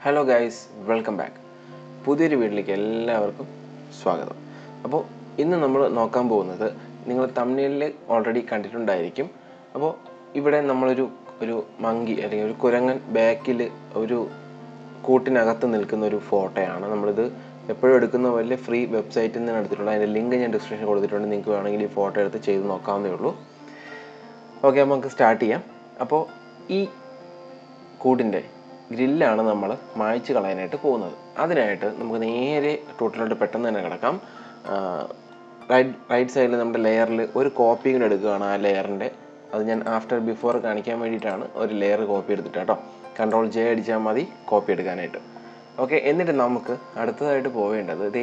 Hello guys, welcome back. പുതിയൊരു വീട്ടിലേക്ക് എല്ലാവർക്കും സ്വാഗതം. അപ്പോൾ ഇന്ന് നമ്മൾ നോക്കാൻ പോകുന്നത് നിങ്ങൾ തംബ്നെയിലിൽ ഓൾറെഡി കണ്ടിട്ടുണ്ടായിരിക്കും. അപ്പോൾ ഇവിടെ നമ്മളൊരു മങ്കി അല്ലെങ്കിൽ ഒരു കുരങ്ങൻ ബാക്കിൽ ഒരു കൂട്ടിനകത്ത് നിൽക്കുന്ന ഒരു ഫോട്ടോയാണ്. നമ്മളിത് എപ്പോഴും എടുക്കുന്ന പോലെ ഫ്രീ വെബ്സൈറ്റിൽ നിന്ന് എടുത്തിട്ടുണ്ട്. അതിൻ്റെ ലിങ്ക് ഞാൻ ഡിസ്ക്രിപ്ഷനിൽ കൊടുത്തിട്ടുണ്ട്. നിങ്ങൾക്ക് വേണമെങ്കിൽ ഈ ഫോട്ടോ എടുത്ത് ചെയ്ത് നോക്കാവുന്നേ ഉള്ളൂ. ഓക്കെ, അപ്പോൾ നമുക്ക് സ്റ്റാർട്ട് ചെയ്യാം. അപ്പോൾ ഈ കൂടിൻ്റെ ഗ്രില്ലാണ് നമ്മൾ മായ്ച്ച് കളയാനായിട്ട് പോകുന്നത്. അതിനായിട്ട് നമുക്ക് നേരെ ടോട്ടലോട്ട് പെട്ടെന്ന് തന്നെ കിടക്കാം. റൈറ്റ് സൈഡിൽ നമ്മുടെ ലെയറിൽ ഒരു കോപ്പി കൂടെ എടുക്കുകയാണ്. ആ ലെയറിൻ്റെ അത് ഞാൻ ആഫ്റ്റർ ബിഫോർ കാണിക്കാൻ വേണ്ടിയിട്ടാണ് ഒരു ലെയർ കോപ്പി എടുത്തിട്ട് കേട്ടോ. Ctrl J അടിച്ചാൽ മതി കോപ്പി എടുക്കാനായിട്ട്. ഓക്കെ, എന്നിട്ട് നമുക്ക് അടുത്തതായിട്ട് പോവേണ്ടത്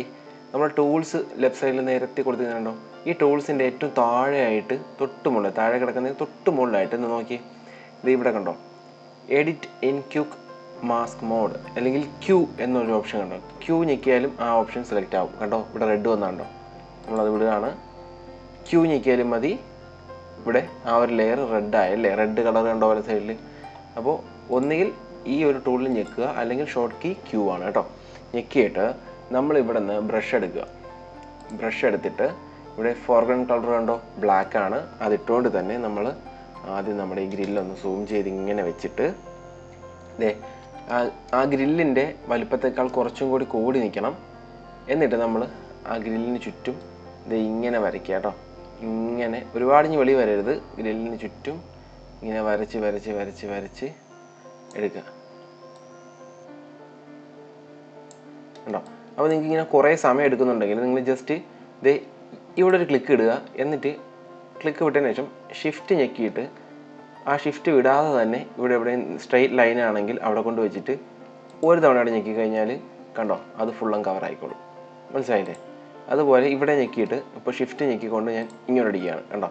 നമ്മൾ ടൂൾസ് ലെഫ്റ്റ് സൈഡിൽ നിരത്തി കൊടുത്തിട്ടുണ്ടോ. ഈ ടൂൾസിൻ്റെ ഏറ്റവും താഴെയായിട്ട് താഴെ കിടക്കുന്നതിന് തൊട്ട് മുകളിലായിട്ട് നോക്കി ഇവിടെ കണ്ടോ, edit in quick mask mode അല്ലെങ്കിൽ ക്യൂ എന്നൊരു ഓപ്ഷൻ കണ്ടോ. ക്യൂ ഞെക്കിയാലും ആ ഓപ്ഷൻ സെലക്ട് ആവും കണ്ടോ. ഇവിടെ റെഡ് വന്നാണ്ടോ, നമ്മളത് വിടുകയാണ്. ക്യൂ ഞെക്കിയാലും മതി. ഇവിടെ ആ ഒരു ലെയർ റെഡ് ആയല്ലേ, റെഡ് കളർ കണ്ടോ പോലെ സൈഡിൽ. അപ്പോൾ ഒന്നുകിൽ ഈ ഒരു ടൂളിൽ ഞെക്കുക അല്ലെങ്കിൽ ഷോർട്ട് കീ ക്യൂ ആണ് കേട്ടോ. ഞെക്കിയിട്ട് നമ്മൾ ഇവിടെ നിന്ന് ബ്രഷ് എടുക്കുക. ബ്രഷ് എടുത്തിട്ട് ഇവിടെ ഫോർഗ്രൗണ്ട് കളർ കണ്ടോ, ബ്ലാക്ക് ആണ്. അതിട്ടുകൊണ്ട് തന്നെ നമ്മൾ ആദ്യം നമ്മുടെ ഈ ഗ്രില്ലൊന്ന് സൂം ചെയ്ത് ഇങ്ങനെ വെച്ചിട്ട് ആ ഗ്രില്ലിൻ്റെ വലുപ്പത്തേക്കാൾ കുറച്ചും കൂടി നിൽക്കണം. എന്നിട്ട് നമ്മൾ ആ ഗ്രില്ലിന് ചുറ്റും ഇങ്ങനെ വരയ്ക്കുക കേട്ടോ. ഇങ്ങനെ ഒരുപാട് ഇനി വെളി വരരുത്. ഗ്രില്ലിന് ചുറ്റും ഇങ്ങനെ വരച്ച് എടുക്കുക കേട്ടോ. അപ്പോൾ നിങ്ങൾക്ക് ഇങ്ങനെ കുറേ സമയം എടുക്കുന്നുണ്ടെങ്കിൽ നിങ്ങൾ ജസ്റ്റ് ഇവിടെ ഒരു ക്ലിക്ക് ഇടുക. എന്നിട്ട് ക്ലിക്ക് വിട്ടതിന് ശേഷം ഷിഫ്റ്റ് ഞെക്കിയിട്ട് ആ ഷിഫ്റ്റ് വിടാതെ തന്നെ ഇവിടെ സ്ട്രെയിറ്റ് ലൈൻ ആണെങ്കിൽ അവിടെ കൊണ്ട് വെച്ചിട്ട് ഒരു തവണ അവിടെ ഞെക്കി കഴിഞ്ഞാൽ കണ്ടോ അത് ഫുള്ളും കവർ ആയിക്കോളും. മനസ്സിലായില്ലേ? അതുപോലെ ഇവിടെ ഞെക്കിയിട്ട് ഇപ്പോൾ ഷിഫ്റ്റ് ഞെക്കിക്കൊണ്ട് ഞാൻ ഇങ്ങോട്ട് അടിക്കുകയാണ് കണ്ടോ.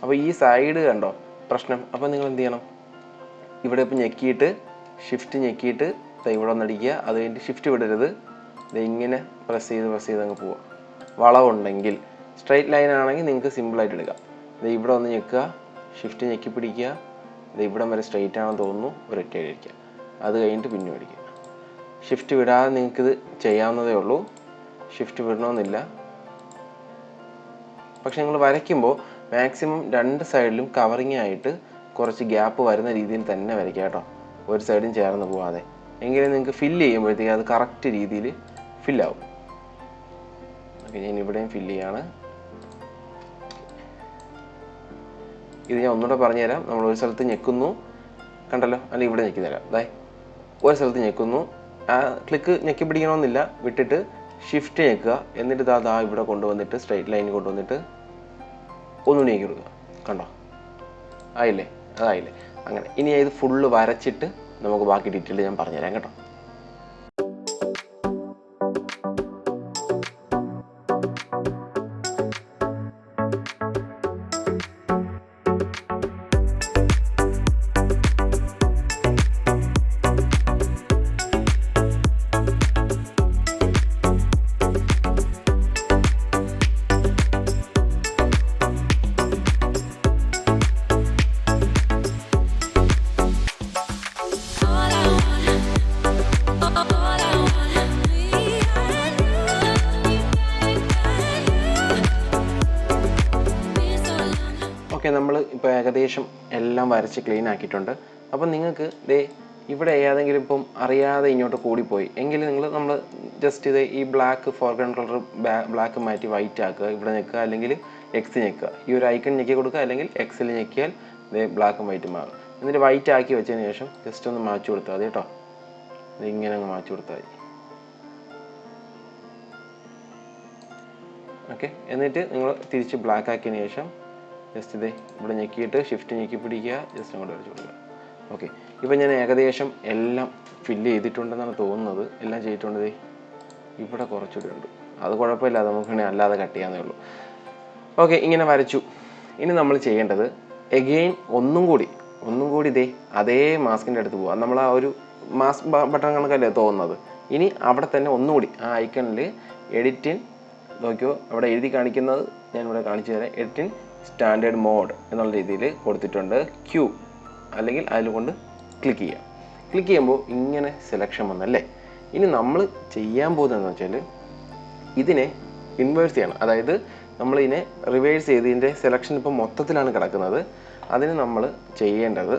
അപ്പോൾ ഈ സൈഡ് കണ്ടോ പ്രശ്നം. അപ്പോൾ നിങ്ങൾ എന്ത് ചെയ്യണം, ഇവിടെ ഇപ്പോൾ ഞെക്കിയിട്ട് ഷിഫ്റ്റ് ഞെക്കിയിട്ട് ഇവിടെ ഒന്ന് അടിക്കുക. അത് കഴിഞ്ഞിട്ട് ഷിഫ്റ്റ് വിടരുത്. ഇങ്ങനെ പ്രസ് ചെയ്ത് അങ്ങ് പോവുക. വളവുണ്ടെങ്കിൽ സ്ട്രെയിറ്റ് ലൈൻ ആണെങ്കിൽ നിങ്ങൾക്ക് സിമ്പിളായിട്ട് എടുക്കാം. ഇവിടെ ഒന്ന് ഞെക്കുക, ഷിഫ്റ്റ് ഞെക്കി പിടിക്കുക. ഇവിടം വരെ സ്ട്രെയിറ്റ് ആണെന്ന് തോന്നുന്നു, ഒരൊറ്റ അടിക്കുക. അത് കഴിഞ്ഞിട്ട് പിന്നെ അടിക്കുക. ഷിഫ്റ്റ് വിടാതെ നിങ്ങൾക്കിത് ചെയ്യാവുന്നതേ ഉള്ളൂ. ഷിഫ്റ്റ് വിടണമെന്നില്ല. പക്ഷെ നിങ്ങൾ വരയ്ക്കുമ്പോൾ മാക്സിമം രണ്ട് സൈഡിലും കവറിങ് ആയിട്ട് കുറച്ച് ഗ്യാപ്പ് വരുന്ന രീതിയിൽ തന്നെ വരയ്ക്കുക കേട്ടോ. ഒരു സൈഡും ചേർന്ന് പോവാതെ. എങ്കിലും നിങ്ങൾക്ക് ഫില്ല് ചെയ്യുമ്പോഴത്തേക്ക് അത് കറക്റ്റ് രീതിയിൽ ഫില്ലാവും. ഓക്കെ, ഞാൻ ഇവിടെയും ഫില്ല് ചെയ്യാണ്. ഇത് ഞാൻ ഒന്നുകൂടെ പറഞ്ഞുതരാം. നമ്മൾ ഒരു സ്ഥലത്ത് ഞെക്കുന്നു കണ്ടല്ലോ, അല്ലെങ്കിൽ ഇവിടെ ഞെക്കി തരാം. ഒരു സ്ഥലത്ത് ഞെക്കുന്നു, ആ ക്ലിക്ക് ഞെക്കി പിടിക്കണമെന്നില്ല, വിട്ടിട്ട് ഷിഫ്റ്റ് ഞെക്കുക. എന്നിട്ട് ഇവിടെ കൊണ്ടുവന്നിട്ട് സ്ട്രെയിറ്റ് ലൈൻ കൊണ്ടുവന്നിട്ട് ഒന്നുകൂടി ഞെക്കി കൊടുക്കുക. കണ്ടോ, ആയില്ലേ? അതായില്ലേ? അങ്ങനെ ഇനി ഇത് ഫുള്ള് വരച്ചിട്ട് നമുക്ക് ബാക്കി ഡീറ്റെയിൽ ഞാൻ പറഞ്ഞുതരാം കേട്ടോ. ഓക്കെ, നമ്മൾ ഇപ്പോൾ ഏകദേശം എല്ലാം വരച്ച് ക്ലീൻ ആക്കിയിട്ടുണ്ട്. അപ്പം നിങ്ങൾക്ക് ഇവിടെ ഏതെങ്കിലും ഇപ്പം അറിയാതെ ഇങ്ങോട്ട് കൂടിപ്പോയി എങ്കിൽ നമ്മൾ ജസ്റ്റ് ഈ ബ്ലാക്ക് ഫോർഗ്രൗണ്ട് കളർ ബ്ലാക്ക് മാറ്റി വൈറ്റ് ആക്കുക. ഇവിടെ ഞെക്കുക അല്ലെങ്കിൽ എക്സ് ഞെക്കുക. ഈ ഒരു ഐക്കൺ ഞെക്കി കൊടുക്കുക, അല്ലെങ്കിൽ എക്സിൽ ഞെക്കിയാൽ ബ്ലാക്കും വൈറ്റ് മാറും. എന്നിട്ട് വൈറ്റ് ആക്കി വെച്ചതിന് ശേഷം ജസ്റ്റ് ഒന്ന് മാറ്റി കൊടുത്താൽ മതി കേട്ടോ. ഇങ്ങനെ അങ്ങ് മാറ്റി കൊടുത്താൽ മതി. ഓക്കെ, എന്നിട്ട് നിങ്ങൾ തിരിച്ച് ബ്ലാക്ക് ആക്കിയതിന് ശേഷം ജസ്റ്റ് ഇവിടെ ഞെക്കിയിട്ട് ഷിഫ്റ്റ് ഞെക്കി പിടിക്കുക, ജസ്റ്റ് അങ്ങോട്ട് വരച്ച് കൊടുക്കുക. ഓക്കെ, ഇപ്പം ഞാൻ ഏകദേശം എല്ലാം ഫില്ല് ചെയ്തിട്ടുണ്ടെന്നാണ് തോന്നുന്നത്. എല്ലാം ചെയ്തിട്ടുണ്ട്. ഇവിടെ കുറച്ചുകൂടി ഉണ്ട്, അത് കുഴപ്പമില്ല, അത് നമുക്ക് അല്ലാതെ കട്ട് ചെയ്യാന്നേ ഉള്ളൂ. ഓക്കെ, ഇങ്ങനെ വരച്ചു. ഇനി നമ്മൾ ചെയ്യേണ്ടത് എഗെയിൻ ഒന്നും കൂടി അതേ മാസ്കിൻ്റെ അടുത്ത് പോവാം. നമ്മൾ ആ ഒരു മാസ്ക് ബട്ടൺ കണക്കല്ലേ തോന്നുന്നത്. ഇനി അവിടെ തന്നെ ഒന്നുകൂടി ആ ഐക്കണിൽ എഡിറ്റിൻ നോക്കിയോ, അവിടെ എഴുതി കാണിക്കുന്നത് ഞാൻ ഇവിടെ കാണിച്ചു തരാം. എഡിറ്റിൻ സ്റ്റാൻഡേർഡ് മോഡ് എന്നുള്ള രീതിയിൽ കൊടുത്തിട്ടുണ്ട്. ക്യൂ അല്ലെങ്കിൽ അതിൽ കൊണ്ട് ക്ലിക്ക് ചെയ്യാം. ക്ലിക്ക് ചെയ്യുമ്പോൾ ഇങ്ങനെ സെലക്ഷൻ വന്നല്ലേ. ഇനി നമ്മൾ ചെയ്യാൻ പോകുന്നതെന്ന് വെച്ചാൽ ഇതിനെ ഇൻവേഴ്സ് ചെയ്യണം. അതായത് നമ്മളിതിനെ റിവേഴ്സ് ചെയ്ത് ഇതിൻ്റെ സെലക്ഷൻ ഇപ്പോൾ മൊത്തത്തിലാണ് കിടക്കുന്നത്. അതിന് നമ്മൾ ചെയ്യേണ്ടത്,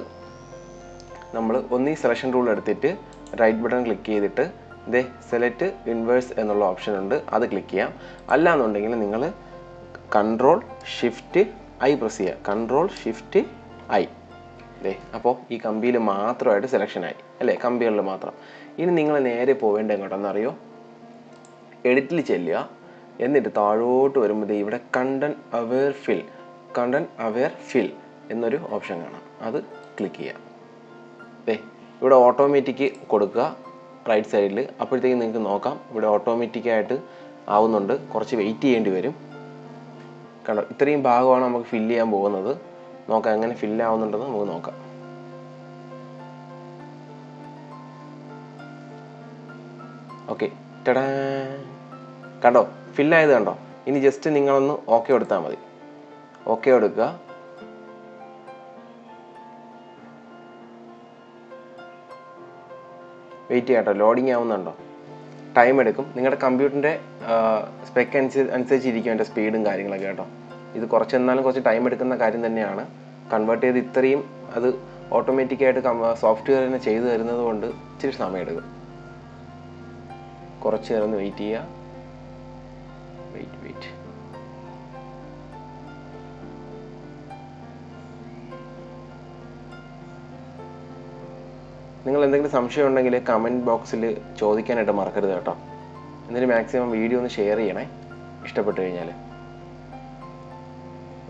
നമ്മൾ ഒന്നീ സെലക്ഷൻ റൂൾ എടുത്തിട്ട് റൈറ്റ് ബട്ടൺ ക്ലിക്ക് ചെയ്തിട്ട് ദേ സെലക്ട് ഇൻവേഴ്സ് എന്നുള്ള ഓപ്ഷൻ ഉണ്ട്, അത് ക്ലിക്ക് ചെയ്യാം. അല്ലാന്നുണ്ടെങ്കിൽ നിങ്ങൾ കൺട്രോൾ ഷിഫ്റ്റ് ഐ പ്രസ് ചെയ്യുക. Control shift I. ദേ അപ്പോൾ ഈ കമ്പിയിൽ മാത്രമായിട്ട് സെലക്ഷനായി അല്ലേ, കമ്പികളിൽ മാത്രം. ഇനി നിങ്ങൾ നേരെ പോവേണ്ടത് എങ്ങോട്ടെന്നറിയോ, എഡിറ്റിൽ ചെല്ലുക. എന്നിട്ട് താഴോട്ട് വരുമ്പോൾ ഇവിടെ കണ്ടന്റ് അവെയർ ഫിൽ എന്നൊരു ഓപ്ഷൻ കാണാം, അത് ക്ലിക്ക് ചെയ്യാം. ഇവിടെ ഓട്ടോമാറ്റിക് കൊടുക്കുക റൈറ്റ് സൈഡിൽ. അപ്പോഴത്തേക്കും നിങ്ങൾക്ക് നോക്കാം ഇവിടെ ഓട്ടോമാറ്റിക്കായിട്ട് ആവുന്നുണ്ട്. കുറച്ച് വെയിറ്റ് ചെയ്യേണ്ടി വരും. കണ്ടോ, ഇത്രയും ഭാഗമാണ് നമുക്ക് ഫില്ല് ചെയ്യാൻ പോകുന്നത്. നോക്കാം എങ്ങനെ ഫില്ല് ആവുന്നുണ്ടെന്ന് നമുക്ക് നോക്കാം. ഓക്കെ, ടടാ, കണ്ടോ ഫില്ലായത് കണ്ടോ. ഇനി ജസ്റ്റ് നിങ്ങളൊന്ന് ഓക്കെ കൊടുത്താൽ മതി. ഓക്കെ കൊടുക്കുക. വെയിറ്റ് ചെയ്യാം കേട്ടോ, ലോഡിങ് ആവുന്നുണ്ടോ. ടൈം എടുക്കും. നിങ്ങളുടെ കമ്പ്യൂട്ടറിൻ്റെ സ്പെക്ക് അനുസരിച്ചിരിക്കും എൻ്റെ സ്പീഡും കാര്യങ്ങളൊക്കെ കേട്ടോ. ഇത് എന്നാലും കുറച്ച് ടൈം എടുക്കുന്ന കാര്യം തന്നെയാണ്. കൺവേർട്ട് ചെയ്ത് ഇത്രയും അത് ഓട്ടോമാറ്റിക്കായിട്ട് സോഫ്റ്റ്വെയർ തന്നെ ചെയ്തു തരുന്നത് കൊണ്ട് ഇച്ചിരി സമയം എടുക്കും. കുറച്ച് നേരം ഒന്ന് വെയിറ്റ് ചെയ്യുക. വെയിറ്റ്. നിങ്ങൾ എന്തെങ്കിലും സംശയം ഉണ്ടെങ്കിൽ കമൻറ്റ് ബോക്സിൽ ചോദിക്കാനായിട്ട് മറക്കരുത് കേട്ടോ. എന്നിട്ട് മാക്സിമം വീഡിയോ ഒന്ന് ഷെയർ ചെയ്യണേ ഇഷ്ടപ്പെട്ട് കഴിഞ്ഞാൽ.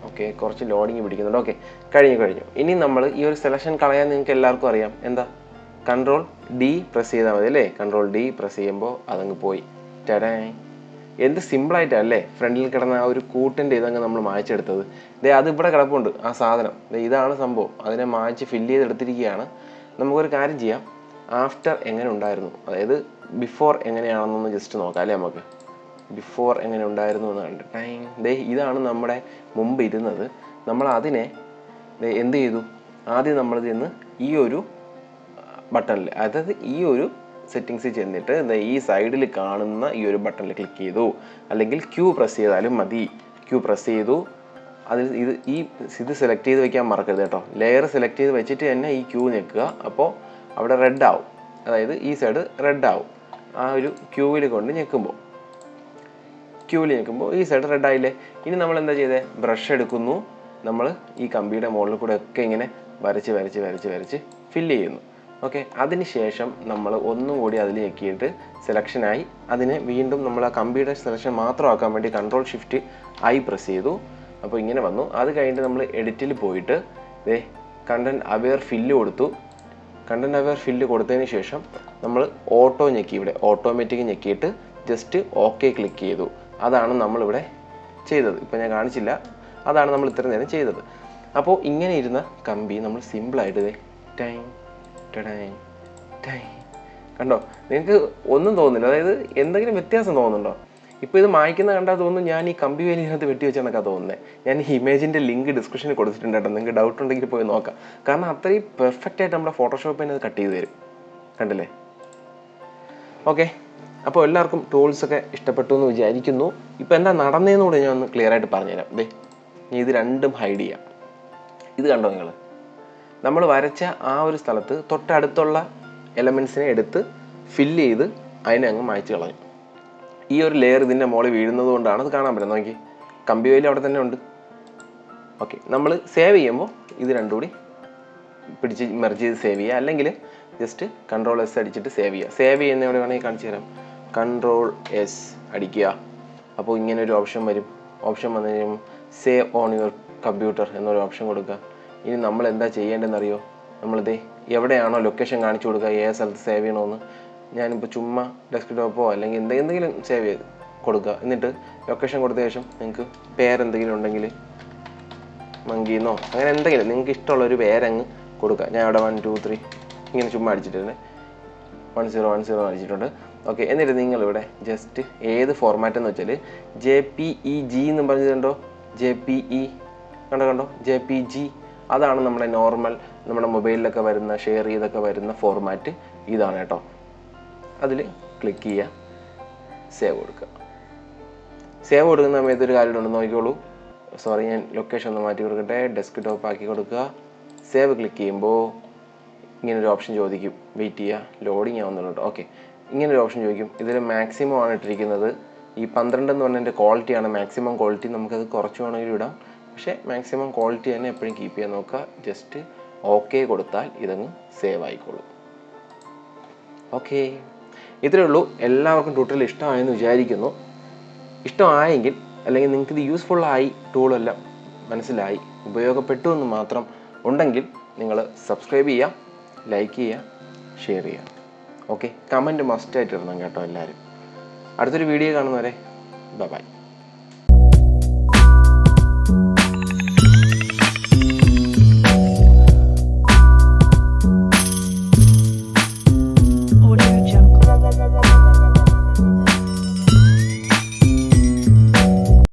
ഓക്കെ, കുറച്ച് ലോഡിങ് പിടിക്കുന്നുണ്ട്. ഓക്കെ, കഴിഞ്ഞു. ഇനി നമ്മൾ ഈ ഒരു സെലക്ഷൻ കളയാൻ നിങ്ങൾക്ക് എല്ലാവർക്കും അറിയാം. എന്താ, കൺട്രോൾ ഡി പ്രസ് ചെയ്താൽ മതി അല്ലേ. കൺട്രോൾ ഡി പ്രസ് ചെയ്യുമ്പോൾ അതങ്ങ് പോയി. ടടേ, എന്ത് സിമ്പിളായിട്ടല്ലേ ഫ്രണ്ടിൽ കിടന്ന ആ ഒരു കൂട്ടിൻ്റെ ഇതങ്ങ് നമ്മൾ മായ്ച്ചെടുത്തത്. അത് ഇവിടെ കിടപ്പുണ്ട് ആ സാധനം. ഇതാണ് സംഭവം. അതിനെ മായ്ച്ച് ഫില്ല് ചെയ്തെടുത്തിരിക്കുകയാണ്. നമുക്കൊരു കാര്യം ചെയ്യാം, ആഫ്റ്റർ എങ്ങനെ ഉണ്ടായിരുന്നു, അതായത് ബിഫോർ എങ്ങനെയാണെന്നൊന്ന് ജസ്റ്റ് നോക്കാം അല്ലേ. നമുക്ക് ബിഫോർ എങ്ങനെ ഉണ്ടായിരുന്നു എന്ന് കണ്ടിട്ട് ഇതാണ് നമ്മുടെ മുമ്പ് ഇരുന്നത്. നമ്മൾ അതിനെ എന്ത് ചെയ്തു, ആദ്യം നമ്മൾ ചെന്ന് ഈ ഒരു ബട്ടണിൽ, അതായത് ഈ ഒരു സെറ്റിങ്സിൽ ചെന്നിട്ട് ഈ സൈഡിൽ കാണുന്ന ഈ ഒരു ബട്ടണിൽ ക്ലിക്ക് ചെയ്തു. അല്ലെങ്കിൽ ക്യൂ പ്രസ് ചെയ്താലും മതി. ക്യൂ പ്രസ് ചെയ്തു. അതിൽ ഇത് സെലക്ട് ചെയ്ത് വെക്കാൻ മറക്കരുത് കേട്ടോ. ലെയർ സെലക്ട് ചെയ്ത് വെച്ചിട്ട് തന്നെ ഈ ക്യൂ ഞെക്കുക. അപ്പോൾ അവിടെ റെഡ് ആവും, അതായത് ഈ സൈഡ് റെഡ് ആവും. ആ ഒരു ക്യൂവിൽ കൊണ്ട് ഞെക്കുമ്പോൾ ഈ സൈഡ് റെഡ് ആയില്ലേ. ഇനി നമ്മൾ എന്താ ചെയ്തേ, ബ്രഷ് എടുക്കുന്നു. നമ്മൾ ഈ കമ്പിയുടെ മുകളിൽ കൂടെ ഒക്കെ ഇങ്ങനെ വരച്ച് ഫില്ല് ചെയ്യുന്നു. ഓക്കെ, അതിനുശേഷം നമ്മൾ ഒന്നും കൂടി അതിൽ ഞെക്കിയിട്ട് സെലക്ഷനായി. അതിനെ വീണ്ടും നമ്മൾ ആ കമ്പിയുടെ സെലക്ഷൻ മാത്രമാക്കാൻ വേണ്ടി കൺട്രോൾ ഷിഫ്റ്റ് ഐ പ്രസ് ചെയ്തു. അപ്പോൾ ഇങ്ങനെ വന്നു. അത് കഴിഞ്ഞിട്ട് നമ്മൾ എഡിറ്റിൽ പോയിട്ട് കണ്ടന്റ് അവെയർ ഫില്ല് കൊടുത്തു. കണ്ടന്റ് അവെയർ ഫില്ല് കൊടുത്തതിന് ശേഷം നമ്മൾ ഓട്ടോ ഞെക്കി. ഇവിടെ ഓട്ടോമാറ്റിക് ഞെക്കിയിട്ട് ജസ്റ്റ് ഓക്കെ ക്ലിക്ക് ചെയ്തു. അതാണ് നമ്മളിവിടെ ചെയ്തത്. ഇപ്പം ഞാൻ കാണിച്ചില്ല, അതാണ് നമ്മൾ ഇത്ര നേരം ചെയ്തത്. അപ്പോൾ ഇങ്ങനെ ഇരുന്ന കമ്പി നമ്മൾ സിമ്പിളായിട്ട് കണ്ടോ, നിങ്ങൾക്ക് ഒന്നും തോന്നുന്നില്ല. അതായത് എന്തെങ്കിലും വ്യത്യാസം തോന്നുന്നുണ്ടോ? ഇപ്പോൾ ഇത് മായ്ക്കുന്ന കണ്ടാൽ തോന്നുന്നു ഞാൻ ഈ കമ്പി വേലിനകത്ത് വെട്ടി വെച്ചാണൊക്കെ തോന്നുന്നത്. ഞാൻ ഈ ഇമേജിൻ്റെ ലിങ്ക് ഡിസ്ക്രിപ്ഷനിൽ കൊടുത്തിട്ടുണ്ട് കേട്ടോ. നിങ്ങൾക്ക് ഡൗട്ട് ഉണ്ടെങ്കിൽ പോയി നോക്കാം. കാരണം അത്രയും പെർഫെക്റ്റ് ആയിട്ട് നമ്മുടെ ഫോട്ടോഷോപ്പിൽ അത് കട്ട് ചെയ്ത് തരും. കണ്ടില്ലേ? ഓക്കെ, അപ്പോൾ എല്ലാവർക്കും ടൂൾസൊക്കെ ഇഷ്ടപ്പെട്ടു എന്ന് വിചാരിക്കുന്നു. ഇപ്പോൾ എന്താ നടന്നതെന്ന് കൂടെ ഞാൻ ഒന്ന് ക്ലിയർ ആയിട്ട് പറഞ്ഞുതരാം. ഞാൻ ഇത് രണ്ടും ഹൈഡ് ചെയ്യാം. ഇത് കണ്ടോ നിങ്ങൾ, നമ്മൾ വരച്ച ആ ഒരു സ്ഥലത്ത് തൊട്ടടുത്തുള്ള എലമെൻസിനെ എടുത്ത് ഫില്ല് ചെയ്ത് അതിനെ അങ്ങ് മായ്ച്ച് കളഞ്ഞു. ഈ ഒരു ലെയർ ഇതിൻ്റെ മുകളിൽ വീഴുന്നത് കൊണ്ടാണ് അത് കാണാൻ പറ്റുന്നത്. നോക്കി, കമ്പി വേലി അവിടെ തന്നെ ഉണ്ട്. ഓക്കെ, നമ്മൾ സേവ് ചെയ്യുമ്പോൾ ഇത് രണ്ടും കൂടി പിടിച്ച് മെർജ് ചെയ്ത് സേവ് ചെയ്യുക. അല്ലെങ്കിൽ ജസ്റ്റ് കൺട്രോൾ എസ് അടിച്ചിട്ട് സേവ് ചെയ്യുക. സേവ് ചെയ്യുന്ന എവിടെ വേണമെങ്കിൽ കാണിച്ചു തരാം. കൺട്രോൾ എസ് അടിക്കുക. അപ്പോൾ ഇങ്ങനെ ഒരു ഓപ്ഷൻ വരും. ഓപ്ഷൻ വന്നു കഴിയുമ്പോൾ സേവ് ഓൺ യുവർ കമ്പ്യൂട്ടർ എന്നൊരു ഓപ്ഷൻ കൊടുക്കുക. ഇനി നമ്മൾ എന്താ ചെയ്യേണ്ടതെന്നറിയോ, നമ്മളിത് എവിടെയാണോ ലൊക്കേഷൻ കാണിച്ചു കൊടുക്കുക, ഏത് സ്ഥലത്ത് സേവ് ചെയ്യണമെന്ന്. ഞാനിപ്പോൾ ചുമ്മാ ഡെസ്ക്ടോപ്പോ അല്ലെങ്കിൽ എന്തെങ്കിലും സേവ് ചെയ്ത് കൊടുക്കുക. എന്നിട്ട് ലൊക്കേഷൻ കൊടുത്ത ശേഷം നിങ്ങൾക്ക് പേരെന്തെങ്കിലും ഉണ്ടെങ്കിൽ മങ്കിന്നോ അങ്ങനെ എന്തെങ്കിലും നിങ്ങൾക്ക് ഇഷ്ടമുള്ളൊരു പേരങ്ങ് കൊടുക്കുക. ഞാൻ ഇവിടെ 1 2 3 ഇങ്ങനെ ചുമ്മാ അടിച്ചിട്ടുണ്ട്. 1010 അടിച്ചിട്ടുണ്ട്. ഓക്കെ, എന്നിട്ട് നിങ്ങളിവിടെ ജസ്റ്റ് ഏത് ഫോർമാറ്റ് എന്ന് വെച്ചാൽ JPEG എന്ന് പറഞ്ഞിട്ടുണ്ടോ, JPE കണ്ടോ JPG, അതാണ് നമ്മുടെ നോർമൽ നമ്മുടെ മൊബൈലിലൊക്കെ വരുന്ന ഷെയർ ചെയ്തൊക്കെ വരുന്ന ഫോർമാറ്റ് ഇതാണ് കേട്ടോ. അതിൽ ക്ലിക്ക് ചെയ്യുക, സേവ് കൊടുക്കുക. സേവ് കൊടുക്കുന്ന സമയത്ത് ഒരു കാര്യമുണ്ട്, നോക്കിക്കോളൂ. സോറി, ഞാൻ ലൊക്കേഷൻ ഒന്ന് മാറ്റി കൊടുക്കട്ടെ. ഡെസ്ക്ടോപ്പ് ആക്കി കൊടുക്കുക. സേവ് ക്ലിക്ക് ചെയ്യുമ്പോൾ ഇങ്ങനൊരു ഓപ്ഷൻ ചോദിക്കും. വെയിറ്റ് ചെയ്യുക, ലോഡിങ് ആവുന്നുണ്ട്. ഓക്കെ, ഇങ്ങനൊരു ഓപ്ഷൻ ചോദിക്കും. ഇതിൽ മാക്സിമം ആണ് ഇട്ടിരിക്കുന്നത്. ഈ 12 എന്ന് പറഞ്ഞതിൻ്റെ ക്വാളിറ്റിയാണ് മാക്സിമം ക്വാളിറ്റി. നമുക്കത് കുറച്ച് വേണമെങ്കിലും ഇടാം, പക്ഷേ മാക്സിമം ക്വാളിറ്റി തന്നെ എപ്പോഴും കീപ്പ് ചെയ്യാൻ നോക്കുക. ജസ്റ്റ് ഓക്കെ കൊടുത്താൽ ഇതങ്ങ് സേവ് ആയിക്കോളും. ഓക്കെ, ഇത്രയേ ഉള്ളൂ. എല്ലാവർക്കും ട്യൂട്ടോറിയൽ ഇഷ്ടമായെന്ന് വിചാരിക്കുന്നു. ഇഷ്ടമായെങ്കിൽ അല്ലെങ്കിൽ നിങ്ങൾക്ക് ഇത് യൂസ്ഫുള്ളായി, ടൂളെല്ലാം മനസ്സിലായി, ഉപയോഗപ്പെട്ടു എന്ന് മാത്രം ഉണ്ടെങ്കിൽ നിങ്ങൾ സബ്സ്ക്രൈബ് ചെയ്യുക, ലൈക്ക് ചെയ്യുക, ഷെയർ ചെയ്യുക. ഓക്കെ, കമൻറ്റ് മസ്റ്റായിട്ട് ഇടണം കേട്ടോ എല്ലാവരും. അടുത്തൊരു വീഡിയോ കാണുന്നവരെ ബൈ.